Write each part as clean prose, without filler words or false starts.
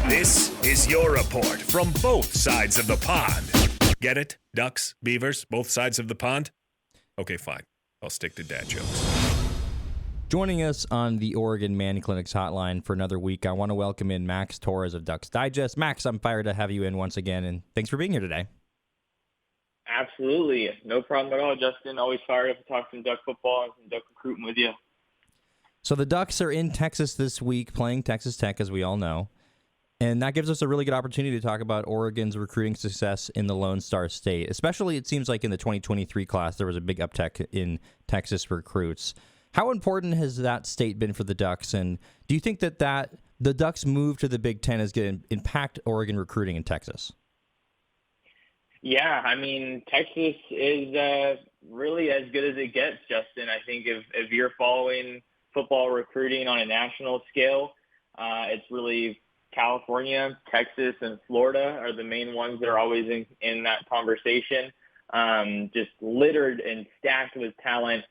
This is your report from both sides of the pond. Get it? Ducks, beavers, both sides of the pond? Okay, fine. I'll stick to dad jokes. Joining us on the Oregon Manning Clinics hotline for another week, I want to welcome in Max Torres of Ducks Digest. Max, I'm fired to have you in once again, and thanks for being here today. Absolutely. No problem at all, Justin. Always fired up to talk some Duck football and some Duck recruiting with you. So the Ducks are in Texas this week playing Texas Tech, as we all know. And that gives us a really good opportunity to talk about Oregon's recruiting success in the Lone Star State. Especially, it seems like in the 2023 class, there was a big uptick in Texas recruits. How important has that state been for the Ducks? And do you think that the Ducks' move to the Big Ten is going to impact Oregon recruiting in Texas? Yeah, I mean, Texas is really as good as it gets, Justin. I think if you're following football recruiting on a national scale, it's really California, Texas, and Florida are the main ones that are always in that conversation. Just littered and stacked with talent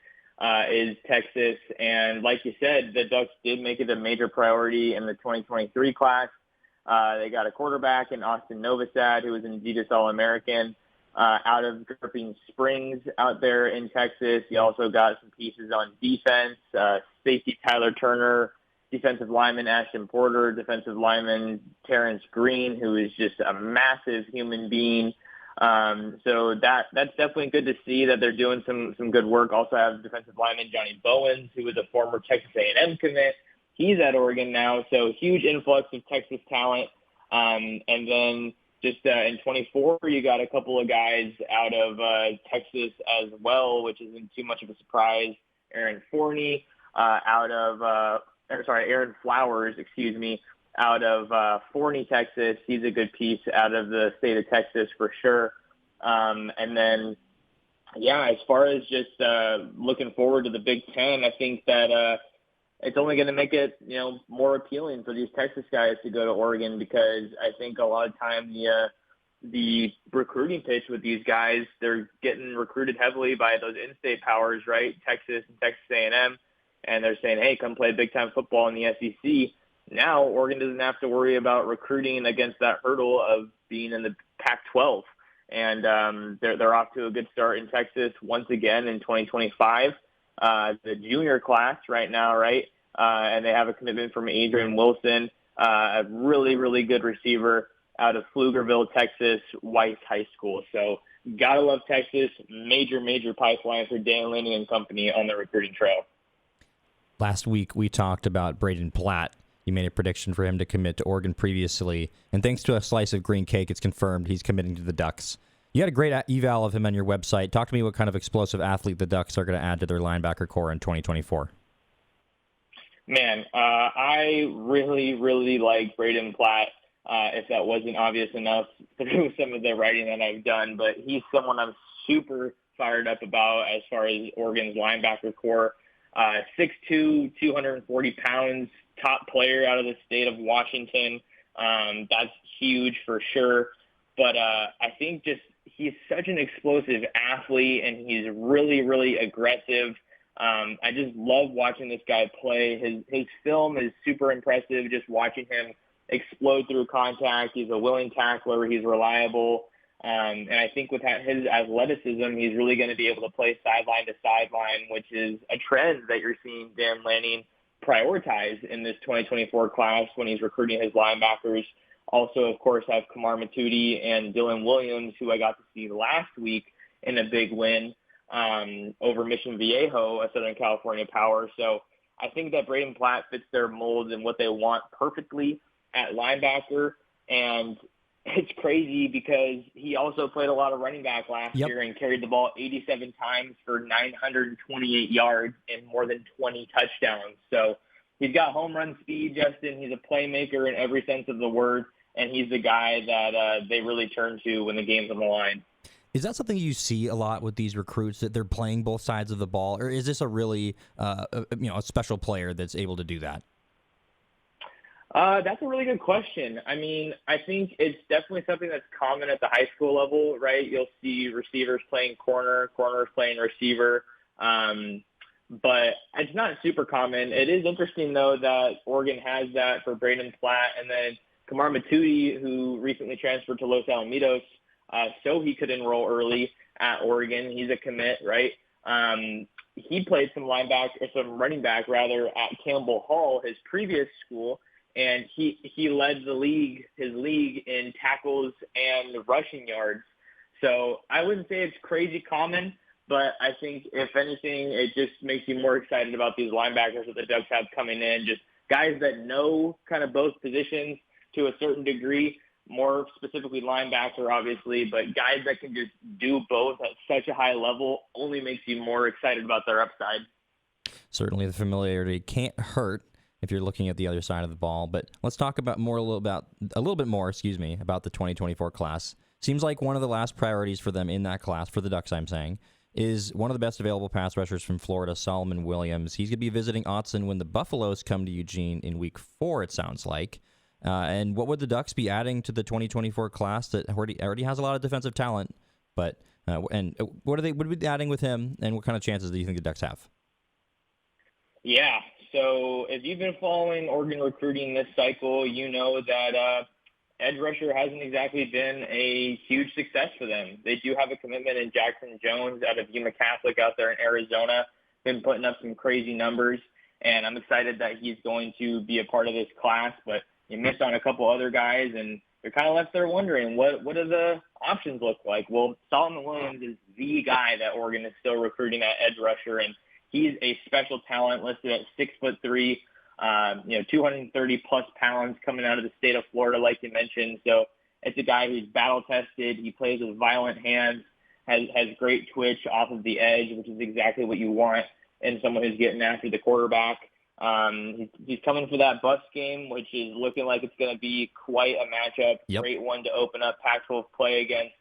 is Texas. And like you said, the Ducks did make it a major priority in the 2023 class. They got a quarterback in Austin Novosad, who was an Adidas All-American, out of Dripping Springs out there in Texas. You also got some pieces on defense, safety Tyler Turner, defensive lineman Ashton Porter, defensive lineman Terrence Green, who is just a massive human being. So that's definitely good to see that they're doing some good work. Also have defensive lineman Johnny Bowens, who was a former Texas A&M commit. He's at Oregon now, so huge influx of Texas talent. And then just in 24, you got a couple of guys out of Texas as well, which isn't too much of a surprise. Aaron Flowers, out of Forney, Texas. He's a good piece out of the state of Texas for sure. And then, yeah, as far as just looking forward to the Big Ten, I think that it's only going to make it, more appealing for these Texas guys to go to Oregon, because I think a lot of time the recruiting pitch with these guys, they're getting recruited heavily by those in-state powers, right? Texas and Texas A&M. And they're saying, hey, come play big-time football in the SEC. Now Oregon doesn't have to worry about recruiting against that hurdle of being in the Pac-12. And they're off to a good start in Texas once again in 2025. The junior class right now, right? And they have a commitment from Adrian Wilson, a really, really good receiver out of Pflugerville, Texas, Weiss High School. So gotta love Texas. Major, major pipeline for Dan Lanning and company on the recruiting trail. Last week, we talked about Brayden Platt. You made a prediction for him to commit to Oregon previously, and thanks to a slice of green cake, it's confirmed he's committing to the Ducks. You had a great eval of him on your website. Talk to me what kind of explosive athlete the Ducks are going to add to their linebacker core in 2024. Man, I really, really like Brayden Platt, if that wasn't obvious enough through some of the writing that I've done. But he's someone I'm super fired up about as far as Oregon's linebacker core. 6'2", 240 pounds, top player out of the state of Washington. That's huge for sure. But I think just he's such an explosive athlete, and he's really, really aggressive. I just love watching this guy play. His film is super impressive, just watching him explode through contact. He's a willing tackler. He's reliable. And I think with his athleticism, he's really going to be able to play sideline to sideline, which is a trend that you're seeing Dan Lanning prioritize in this 2024 class when he's recruiting his linebackers. Also, of course, have Kamar Matudi and Dylan Williams, who I got to see last week in a big win over Mission Viejo, a Southern California power. So I think that Brayden Platt fits their mold and what they want perfectly at linebacker. And it's crazy because he also played a lot of running back last year and carried the ball 87 times for 928 yards and more than 20 touchdowns. So he's got home run speed, Justin. He's a playmaker in every sense of the word, and he's the guy that they really turn to when the game's on the line. Is that something you see a lot with these recruits, that they're playing both sides of the ball, or is this a really a special player that's able to do that? That's a really good question. I mean, I think it's definitely something that's common at the high school level, right? You'll see receivers playing corner, corners playing receiver. but it's not super common. It is interesting, though, that Oregon has that for Brayden Platt, and then Kamar Matudi, who recently transferred to Los Alamitos, so he could enroll early at Oregon. He's a commit, right? He played some running back at Campbell Hall, his previous school, and he led his league in tackles and rushing yards. So I wouldn't say it's crazy common, but I think if anything, it just makes you more excited about these linebackers that the Ducks have coming in, just guys that know kind of both positions to a certain degree, more specifically linebacker, obviously, but guys that can just do both at such a high level only makes you more excited about their upside. Certainly the familiarity can't hurt if you're looking at the other side of the ball, but let's talk about a little bit more about the 2024 class. Seems like one of the last priorities for them in that class, for the Ducks I'm saying, is one of the best available pass rushers from Florida, Solomon Williams. He's going to be visiting Autzen when the Buffaloes come to Eugene in Week 4, it sounds like. And what would the Ducks be adding to the 2024 class that already has a lot of defensive talent? But what would they be adding with him, and what kind of chances do you think the Ducks have? Yeah, so if you've been following Oregon recruiting this cycle, you know that edge rusher hasn't exactly been a huge success for them. They do have a commitment in Jackson Jones out of Yuma Catholic out there in Arizona, been putting up some crazy numbers, and I'm excited that he's going to be a part of this class, but you missed on a couple other guys, and you're kind of left there wondering, what do the options look like? Well, Solomon Williams is the guy that Oregon is still recruiting at edge rusher, and he's a special talent listed at 6'3", 230-plus pounds coming out of the state of Florida, like you mentioned. So it's a guy who's battle-tested. He plays with violent hands, has great twitch off of the edge, which is exactly what you want in someone who's getting after the quarterback. He's coming for that bus game, which is looking like it's going to be quite a matchup. Yep. Great one to open up Pac-12 play against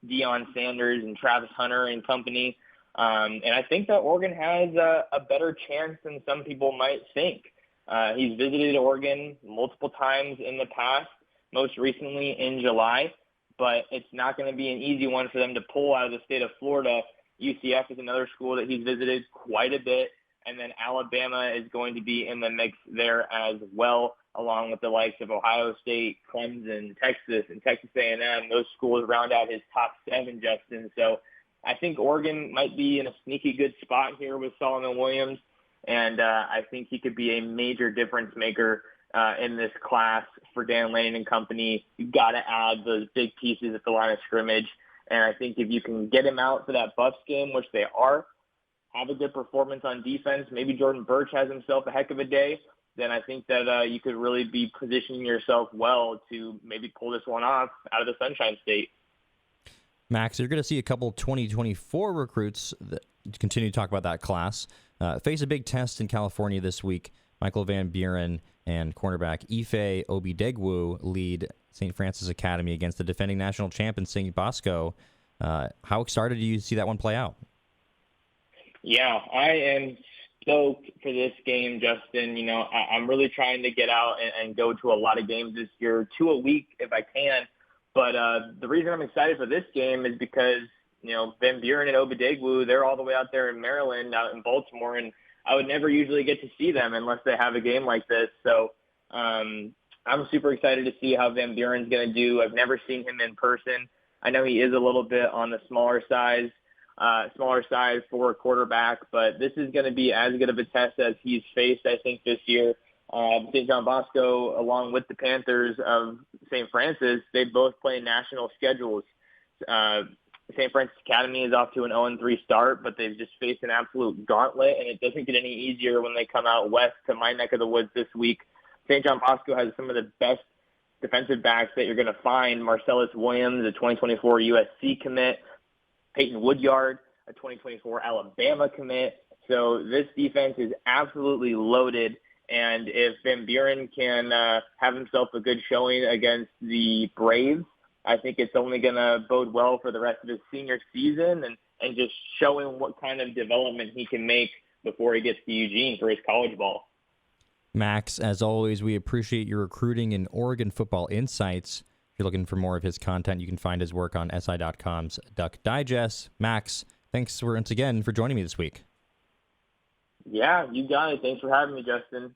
Deion Sanders and Travis Hunter and company. And I think that Oregon has a better chance than some people might think. He's visited Oregon multiple times in the past, most recently in July, but it's not going to be an easy one for them to pull out of the state of Florida. UCF is another school that he's visited quite a bit. And then Alabama is going to be in the mix there as well, along with the likes of Ohio State, Clemson, Texas, and Texas A&M. Those schools round out his top 7, Justin. So I think Oregon might be in a sneaky good spot here with Solomon Williams, and I think he could be a major difference maker in this class for Dan Lanning and company. You've got to add those big pieces at the line of scrimmage, and I think if you can get him out for that Buffs game, which they are, have a good performance on defense, maybe Jordan Birch has himself a heck of a day, then I think that you could really be positioning yourself well to maybe pull this one off out of the Sunshine State. Max, you're going to see a couple 2024 recruits that continue to talk about that class face a big test in California this week. Michael Van Buren and cornerback Ife Obidegwu lead St. Francis Academy against the defending national champion St. Bosco. How excited do you see that one play out? Yeah, I am stoked for this game, Justin. You know, I'm really trying to get out and go to a lot of games this year, 2 a week if I can. But the reason I'm excited for this game is because, you know, Van Buren and Obidegwu, they're all the way out there in Maryland, out in Baltimore, and I would never usually get to see them unless they have a game like this. So I'm super excited to see how Van Buren's going to do. I've never seen him in person. I know he is a little bit on the smaller side for a quarterback, but this is going to be as good of a test as he's faced, I think, this year. St. John Bosco, along with the Panthers of St. Francis, they both play national schedules. St. Francis Academy is off to an 0-3 start, but they've just faced an absolute gauntlet, and it doesn't get any easier when they come out west to my neck of the woods this week. St. John Bosco has some of the best defensive backs that you're going to find. Marcellus Williams, a 2024 USC commit. Peyton Woodyard, a 2024 Alabama commit. So this defense is absolutely loaded. And if Van Buren can have himself a good showing against the Braves, I think it's only going to bode well for the rest of his senior season and just showing what kind of development he can make before he gets to Eugene for his college ball. Max, as always, we appreciate your recruiting and Oregon football insights. If you're looking for more of his content, you can find his work on SI.com's Duck Digest. Max, thanks once again for joining me this week. Yeah, you got it. Thanks for having me, Justin.